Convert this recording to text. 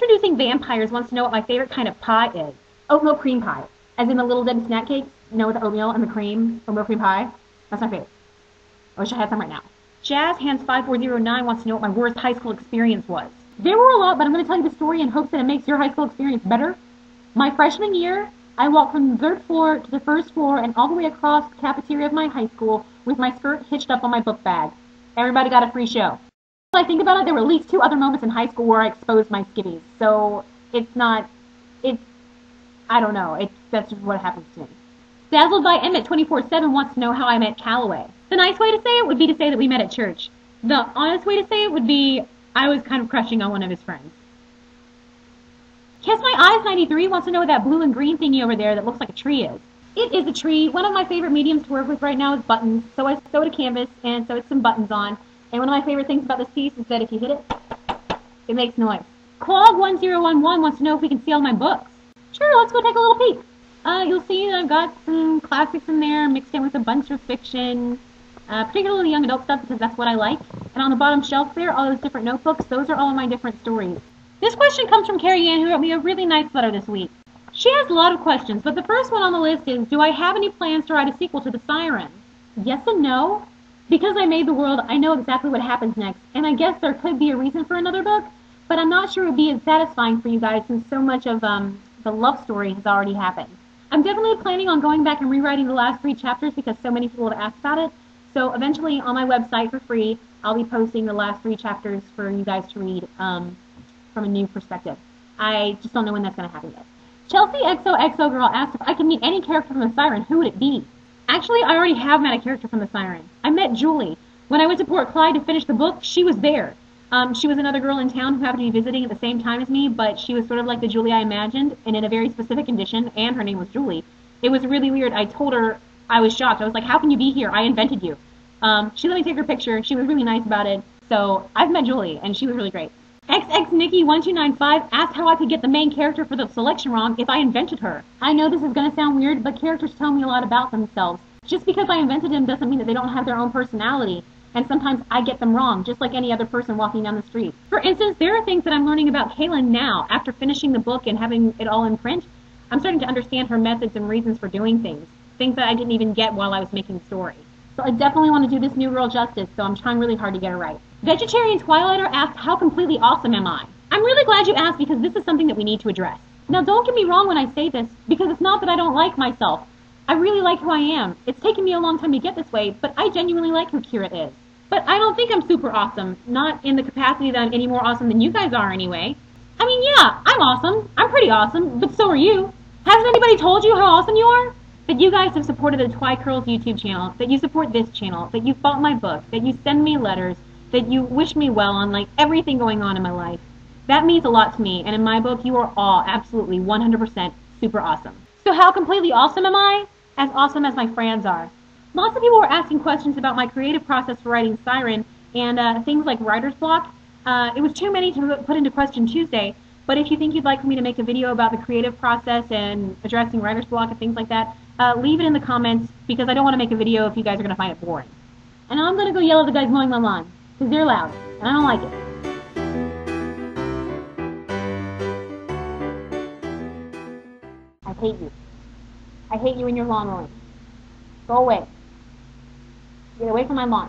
Introducing Vampires wants to know what my favorite kind of pie is. Oatmeal cream pie. As in the Little Debbie snack cakes, with the oatmeal and the cream, oatmeal cream pie. That's my favorite. I wish I had some right now. Jazz Hands 5409 wants to know what my worst high school experience was. There were a lot, but I'm going to tell you the story in hopes that it makes your high school experience better. My freshman year, I walked from the third floor to the first floor and all the way across the cafeteria of my high school with my skirt hitched up on my book bag. Everybody got a free show. When I think about it, there were at least 2 other moments in high school where I exposed my skivvies. So I don't know. That's just what happens to me. Dazzled by Emmett 24/7 wants to know how I met Calloway. The nice way to say it would be to say that we met at church. The honest way to say it would be I was kind of crushing on one of his friends. Kiss My Eyes 93 wants to know what that blue and green thingy over there that looks like a tree is. It is a tree. One of my favorite mediums to work with right now is buttons. So I sewed a canvas and sewed some buttons on. And one of my favorite things about this piece is that if you hit it, it makes noise. Quag1011 wants to know if we can see all my books. Sure, let's go take a little peek. You'll see that I've got some classics in there mixed in with a bunch of fiction, particularly young adult stuff because that's what I like. And on the bottom shelf there, all those different notebooks, those are all of my different stories. This question comes from Carrie Ann, who wrote me a really nice letter this week. She has a lot of questions, but the first one on the list is, do I have any plans to write a sequel to The Siren? Yes and no. Because I made the world, I know exactly what happens next, and I guess there could be a reason for another book, but I'm not sure it would be as satisfying for you guys since so much of the love story has already happened. I'm definitely planning on going back and rewriting the last 3 chapters because so many people have asked about it, so eventually on my website for free, I'll be posting the last 3 chapters for you guys to read from a new perspective. I just don't know when that's going to happen yet. Chelsea XOXO Girl asked if I could meet any character from The Siren, who would it be? Actually, I already have met a character from The Siren. I met Julie. When I went to Port Clyde to finish the book, she was there. She was another girl in town who happened to be visiting at the same time as me, but she was sort of like the Julie I imagined, and in a very specific condition, and her name was Julie. It was really weird. I told her I was shocked. I was like, how can you be here? I invented you. She let me take her picture. She was really nice about it. So I've met Julie, and she was really great. XXNikki1295 asked how I could get the main character for the selection wrong if I invented her. I know this is going to sound weird, but characters tell me a lot about themselves. Just because I invented them doesn't mean that they don't have their own personality. And sometimes I get them wrong, just like any other person walking down the street. For instance, there are things that I'm learning about Kaylin now, after finishing the book and having it all in print. I'm starting to understand her methods and reasons for doing things that I didn't even get while I was making the story. So I definitely want to do this new girl justice, so I'm trying really hard to get it right. Vegetarian Twilighter asked, how completely awesome am I? I'm really glad you asked because this is something that we need to address. Now don't get me wrong when I say this, because it's not that I don't like myself. I really like who I am. It's taken me a long time to get this way, but I genuinely like who Kira is. But I don't think I'm super awesome, not in the capacity that I'm any more awesome than you guys are anyway. I mean, yeah, I'm awesome. I'm pretty awesome, but so are you. Hasn't anybody told you how awesome you are? That you guys have supported the Twicurls YouTube channel, that you support this channel, that you bought my book, that you send me letters, that you wish me well on like everything going on in my life. That means a lot to me, and in my book, you are all absolutely 100% super awesome. So how completely awesome am I? As awesome as my friends are. Lots of people were asking questions about my creative process for writing Siren and things like writer's block. It was too many to put into Question Tuesday, but if you think you'd like for me to make a video about the creative process and addressing writer's block and things like that, leave it in the comments because I don't want to make a video if you guys are going to find it boring. And I'm going to go yell at the guys mowing my lawn because they're loud and I don't like it. I hate you. I hate you and your lawn mowing. Go away. Get away from my lawn.